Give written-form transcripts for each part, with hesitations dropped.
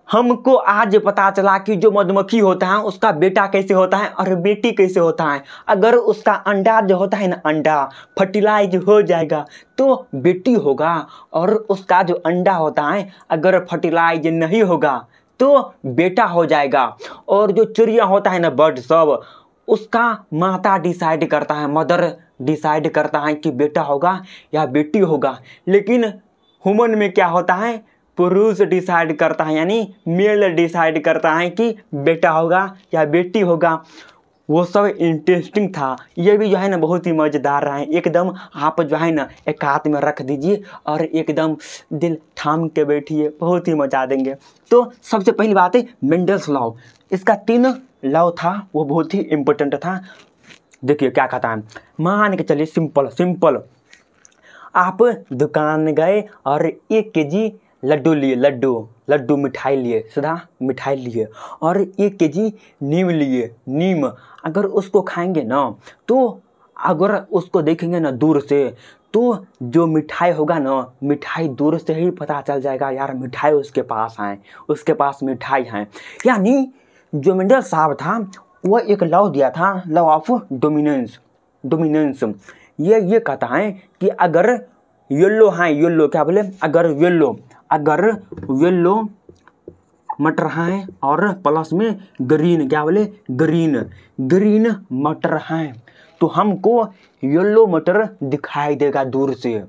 हमको आज पता चला कि जो मधुमक्खी होता है उसका बेटा कैसे होता है और बेटी कैसे होता है। अगर उसका अंडा जो होता है ना, अंडा फर्टिलाइज हो जाएगा तो बेटी होगा, और उसका जो अंडा होता है अगर फर्टिलाइज नहीं होगा तो बेटा हो जाएगा। और जो चिड़िया होता है ना, बर्ड सब, उसका माता डिसाइड करता है, मदर डिसाइड करता है कि बेटा होगा या बेटी होगा। लेकिन ह्यूमन में क्या होता है, पुरुष डिसाइड करता है, यानी मेल डिसाइड करता है कि बेटा होगा या बेटी होगा। वो सब इंटरेस्टिंग था। ये भी जो है ना बहुत ही मज़ेदार रहा है। एकदम आप जो है ना एक हाथ में रख दीजिए और एकदम दिल थाम के बैठिए, बहुत ही मजा देंगे। तो सबसे पहली बात है मेंडल्स लॉ। इसका 3 लॉ था, वो बहुत ही इम्पोर्टेंट था। देखिए क्या कहता है, मान के चलिए सिंपल आप दुकान गए और 1 केजी लड्डू लिए, लड्डू मिठाई लिए, सीधा मिठाई लिए, और 1 केजी नीम लिए, नीम। अगर उसको खाएंगे ना, तो अगर उसको देखेंगे ना दूर से, तो जो मिठाई होगा ना, मिठाई दूर से ही पता चल जाएगा यार मिठाई उसके पास है, उसके पास मिठाई है। यानी जो मेंडल साहब था वो एक लॉ दिया था, लॉ ऑफ डोमिनेंस। ये कहता है कि अगर येलो है, येलो क्या बोले, अगर येलो मटर है और प्लस में ग्रीन क्या बोले, ग्रीन मटर है, तो हमको येलो मटर दिखाई देगा दूर से,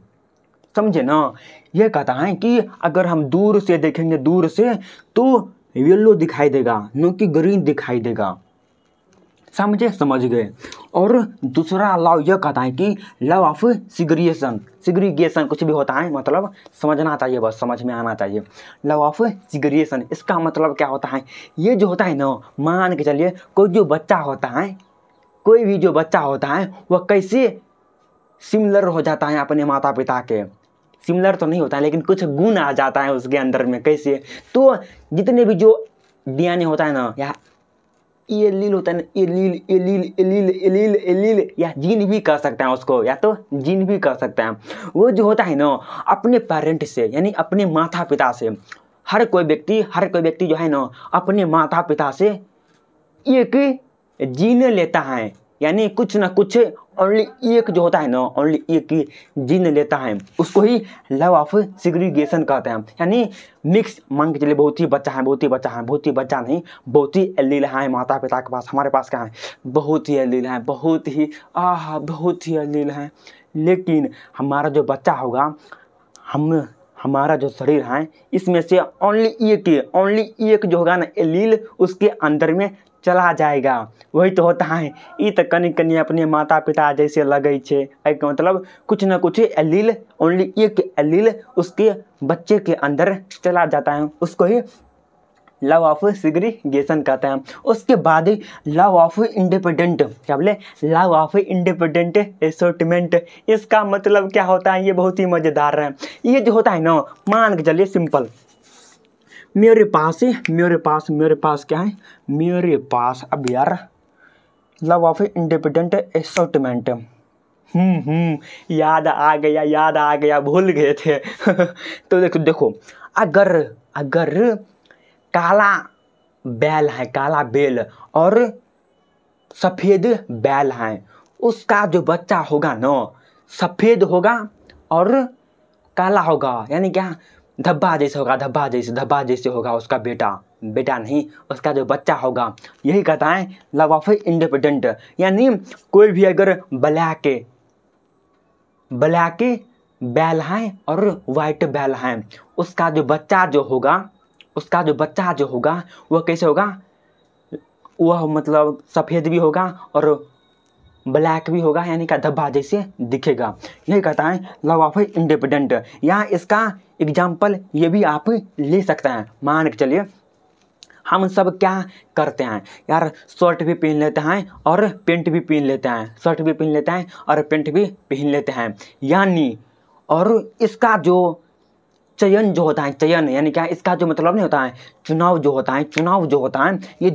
समझे ना। ये कहता है कि अगर हम दूर से देखेंगे, दूर से, तो येलो दिखाई देगा, न कि ग्रीन दिखाई देगा, समझ गए। और दूसरा लॉ यह कहता है कि लॉ ऑफ सिग्रीगेशन कुछ भी होता है, मतलब समझना चाहिए, बस समझ में आना चाहिए। लॉ ऑफ सिग्रीगेशन इसका मतलब क्या होता है, ये जो होता है ना, मान के चलिए कोई भी जो बच्चा होता है वह कैसे सिमिलर हो जाता है अपने माता पिता के। सिमिलर तो नहीं होता है, लेकिन कुछ गुण आ जाता है उसके अंदर में, कैसे, तो जितने भी जो डीएनए होता है ना, या एलील होता है ना, एलील या जीन भी कर सकते हैं उसको, या तो जीन भी कर सकते हैं। वो जो होता है ना अपने पेरेंट से, यानी अपने माता पिता से, हर कोई व्यक्ति जो है ना अपने माता पिता से एक जीन लेता है, यानी कुछ ना कुछ ओनली एक जो होता है ना, ओनली एक ही जीन लेता है, उसको ही लॉ ऑफ सिग्रीगेशन कहते हैं। यानी मिक्स, मान के चलिए बहुत ही बच्चा नहीं, बहुत ही एलील है माता पिता के पास, हमारे पास क्या है, बहुत ही एलील है, बहुत ही एलील है। लेकिन हमारा जो बच्चा होगा, हमारा जो शरीर है, इसमें से ओनली एक जो होगा ना एलील उसके अंदर में चला जाएगा। वही तो होता है, ये तो कनी अपने माता पिता जैसे लगे छे, मतलब कुछ ना कुछ एलील, ओनली एक एलील उसके बच्चे के अंदर चला जाता है, उसको ही लॉ ऑफ सिग्रीगेशन कहते हैं। उसके बाद लॉ ऑफ इंडिपेंडेंट, क्या बोले, लॉ ऑफ इंडिपेंडेंट एसोर्टमेंट। इसका मतलब क्या होता है, ये बहुत ही मज़ेदार है। ये जो होता है ना, मान के चलिए सिंपल, मेरे पास क्या है, मेरे पास अब यार लॉ ऑफ इंडिपेंडेंट एसोर्टमेंट, याद आ गया, भूल गए थे। तो देखो अगर काला बैल और सफ़ेद बैल है, उसका जो बच्चा होगा ना सफ़ेद होगा और काला होगा, यानी क्या, धब्बा जैसे होगा उसका बेटा नहीं, उसका जो बच्चा होगा। यही कहता है लॉ ऑफ इंडिपेंडेंट। यानी कोई भी अगर ब्लैक बैल है और वाइट बैल है, उसका जो बच्चा जो होगा वह कैसे होगा, वह मतलब सफ़ेद भी होगा और ब्लैक भी होगा, यानी का धब्बा जैसे दिखेगा। यही कहता है लॉ ऑफ इंडिपेंडेंट। या इसका एग्जाम्पल ये भी आप ले सकते हैं। मान के चलिए हम सब क्या करते हैं यार, शर्ट भी पहन लेते हैं और पेंट भी पहन लेते हैं, शर्ट भी पहन लेते हैं और पेंट भी पहन लेते हैं, यानी, और इसका जो चयन जो होता है, चयन यानी क्या, इसका जो मतलब नहीं होता है, चुनाव जो होता है, ये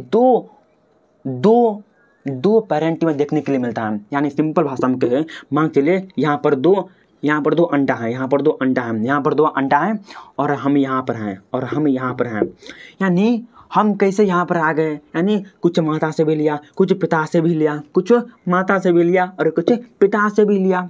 दो पेरेंट में देखने के लिए मिलता है। यानी सिंपल भाषा में कहें, मान चलिए यहाँ पर 2 यहाँ पर 2 अंडा है, यहाँ पर 2 अंडा है, यहाँ पर 2 अंडा है, और हम यहाँ पर हैं, और हम यहाँ पर हैं। यानी हम कैसे यहाँ पर आ गए? यानी कुछ माता से भी लिया, कुछ पिता से भी लिया, कुछ माता से भी लिया और कुछ पिता से भी लिया,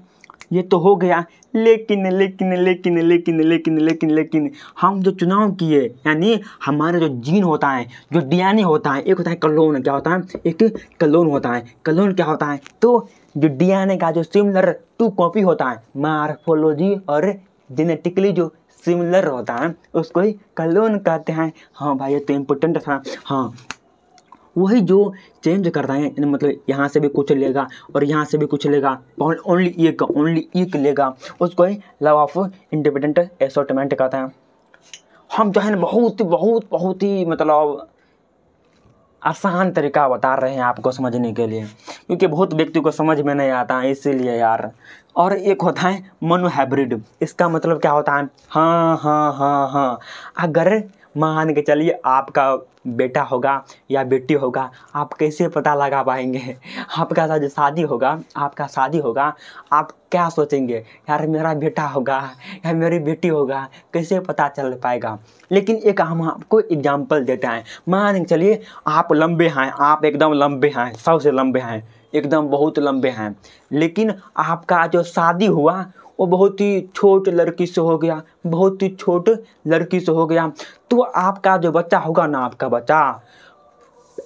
ये तो हो गया। लेकिन लेकिन लेकिन लेकिन लेकिन लेकिन लेकिन हम जो चुनाव किए, यानी हमारे जो जीन होता है, जो डीएनए होता है, एक होता है क्लोन, क्या होता है? एक क्लोन होता है। क्लोन क्या होता है? तो जो डीएनए का जो सिमिलर टू कॉपी होता है, मार्फोलॉजी और जेनेटिकली जो सिमिलर होता है, उसको ही क्लोन कहते हैं। हाँ भाई, ये तो इम्पोर्टेंट था। हाँ, वही जो चेंज करता है, मतलब यहाँ से भी कुछ लेगा और यहाँ से भी कुछ लेगा, ओनली एक लेगा, उसको ही लॉ ऑफ इंडिपेंडेंट असॉर्टमेंट कहते हैं। हम जो है ना बहुत ही मतलब आसान तरीका बता रहे हैं आपको समझने के लिए, क्योंकि बहुत व्यक्ति को समझ में नहीं आता है, इसीलिए यार। और एक होता है मोनोहाइब्रिड। इसका मतलब क्या होता है? हाँ, अगर मान के चलिए आपका बेटा होगा या बेटी होगा, आप कैसे पता लगा पाएंगे? आपका जो शादी होगा, आपका शादी होगा, आप क्या सोचेंगे? यार मेरा बेटा होगा या मेरी बेटी होगा, कैसे पता चल पाएगा? लेकिन एक हम आपको एग्जाम्पल देते हैं। मान के चलिए आप लंबे हैं, आप एकदम लंबे हैं, सबसे लंबे हैं, एकदम बहुत लंबे हैं, लेकिन आपका जो शादी हुआ वो बहुत ही छोट लड़की से हो गया, बहुत ही छोट लड़की से हो गया। तो आपका जो बच्चा होगा ना, आपका बच्चा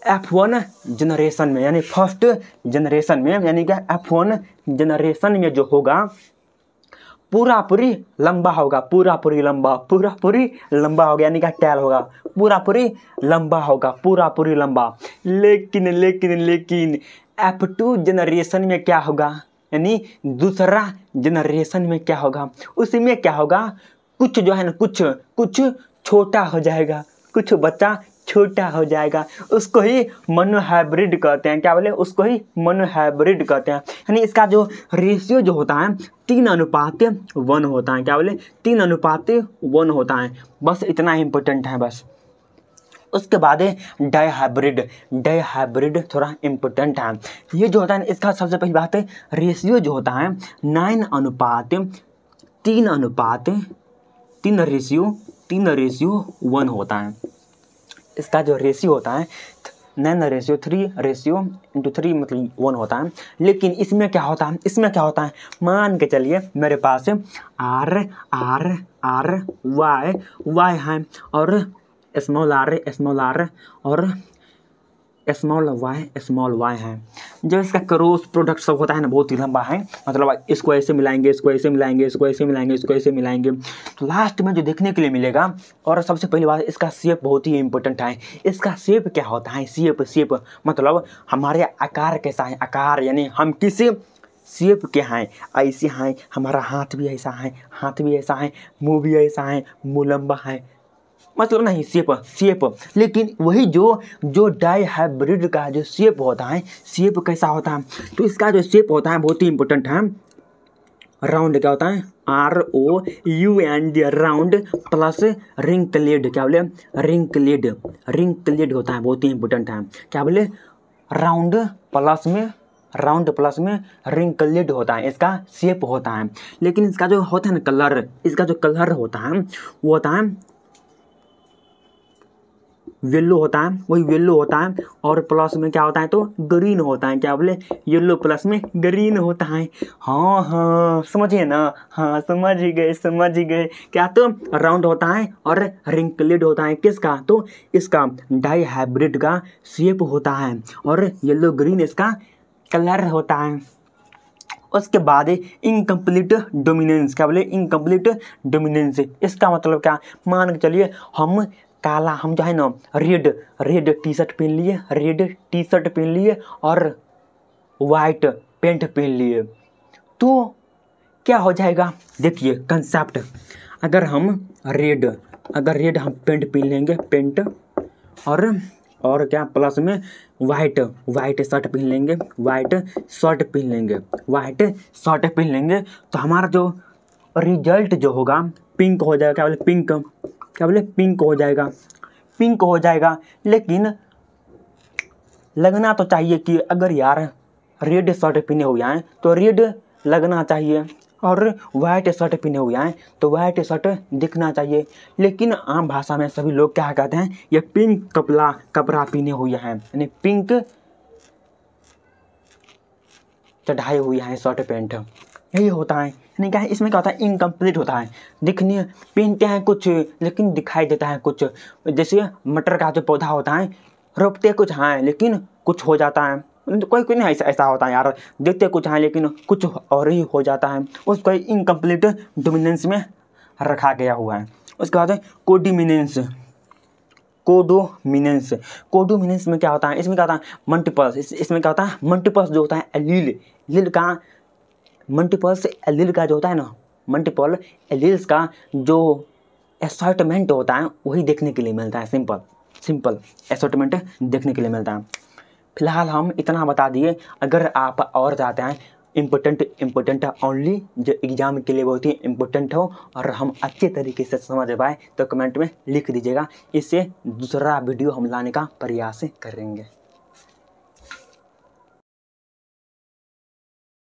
F1 जनरेशन में, यानी फर्स्ट जनरेशन में, यानी कि F1 जनरेशन में जो होगा पूरी लंबा होगा, पूरी लंबा होगा, यानी कि टेल होगा, पूरी लंबा होगा, पूरी लंबा। लेकिन F2 जनरेशन में क्या होगा? यानी दूसरा जनरेशन में क्या होगा? उसमें क्या होगा? कुछ जो है ना, कुछ छोटा हो जाएगा, कुछ बच्चा छोटा हो जाएगा, उसको ही मोनोहाइब्रिड कहते हैं। क्या बोले? उसको ही मोनोहाइब्रिड कहते हैं। यानी इसका जो रेशियो जो होता है 3:1 होता है। क्या बोले? 3:1 होता है। बस इतना ही इम्पोर्टेंट है बस। उसके बाद डाईहाइब्रिड थोड़ा इम्पोर्टेंट है। ये जो होता है इसका सबसे पहली बात है, रेशियो जो होता है 9:3 होता है। इसका जो रेशियो होता है 9:3 मतलब 1 होता है। लेकिन इसमें क्या होता है? मान के चलिए मेरे पास R Y है, और स्मॉल r और स्मॉल y है। जो इसका क्रॉस प्रोडक्ट सब होता है ना, बहुत ही लंबा है, मतलब इसको ऐसे मिलाएंगे, इसको ऐसे मिलाएंगे, इसको ऐसे मिलाएंगे, इसको ऐसे मिलाएंगे, तो लास्ट में जो देखने के लिए मिलेगा। और सबसे पहली बात, इसका शेप बहुत ही इंपॉर्टेंट है। इसका शेप क्या होता है? शेप मतलब हमारे आकार कैसा है? आकार यानी हम किस शेप के हैं, ऐसे हैं, हमारा हाथ भी ऐसा है, मुँह भी ऐसा है, मुँह लंबा है, मतलब नहीं शेप। लेकिन वही जो डाईहाइब्रिड का जो शेप होता है, शेप कैसा होता है? तो इसका जो शेप होता है बहुत ही इंपॉर्टेंट है। राउंड क्या होता है? ROUND, round plus wrinkled. क्या बोले? रिंकलेड होता है, बहुत ही इंपॉर्टेंट है। क्या बोले? राउंड प्लस में रिंकलेड होता है, इसका शेप होता है। लेकिन इसका जो होता है ना कलर, इसका जो कलर होता है वो होता है येलो होता है, वही येलो होता है। और प्लस में क्या होता है? तो ग्रीन होता है। क्या बोले? येलो प्लस में ग्रीन होता है। हाँ समझिए ना? हाँ समझ गए। क्या? तो राउंड होता है और रिंकलेड होता है। किसका? तो इसका डाईहाइब्रिड का शेप होता है, और येलो ग्रीन इसका कलर होता है। उसके बाद इनकम्प्लीट डोमिनेंस। क्या बोले? Incomplete dominance. इसका मतलब क्या? मान के चलिए हम काला, हम जो है ना रेड टी शर्ट पहन लिए और वाइट पेंट पहन लिए, तो क्या हो जाएगा? देखिए कंसेप्ट, अगर रेड हम पेंट पहन लेंगे, पेंट और क्या प्लस में वाइट शर्ट पहन लेंगे, तो हमारा जो रिजल्ट जो होगा पिंक हो जाएगा। क्या बोले? पिंक हो जाएगा। लेकिन लगना तो चाहिए कि अगर यार रेड शर्ट पहने हुए हैं तो रेड लगना चाहिए, और वाइट शर्ट पहने हुए हैं, तो वाइट शर्ट दिखना चाहिए। लेकिन आम भाषा में सभी लोग क्या कहते हैं, ये पिंक कपड़ा पहने हुए हैं, यानी पिंक चढ़ाए हुए हैं शर्ट पैंट, यही होता है। यानी क्या है, इसमें क्या होता है, इनकम्प्लीट होता है। दिखने पहनते हैं कुछ लेकिन दिखाई देता है कुछ। जैसे मटर का जो पौधा होता है, रोपते कुछ हैं लेकिन कुछ हो जाता है। कोई नहीं ऐसा होता है यार, देखते कुछ हैं लेकिन कुछ और ही हो जाता है, उसको इनकम्प्लीट डोमिनेंस में रखा गया हुआ है। उसके बाद कोडोमिनेंस। कोडोमिनेंस में क्या होता है, इसमें क्या होता है, मल्टीपल्स। इसमें क्या होता है, मल्टीपल्स जो होता है एलील का, मल्टीपल्स एलील का जो होता है ना, मल्टीपल एलील्स का जो असॉर्टमेंट होता है वही देखने के लिए मिलता है। सिंपल असॉर्टमेंट देखने के लिए मिलता है। फिलहाल हम इतना बता दिए। अगर आप और चाहते हैं इम्पोर्टेंट ओनली जो एग्ज़ाम के लिए बहुत ही इम्पोर्टेंट हो और हम अच्छे तरीके से समझ पाए, तो कमेंट में लिख दीजिएगा। इससे दूसरा वीडियो हम लाने का प्रयास करेंगे।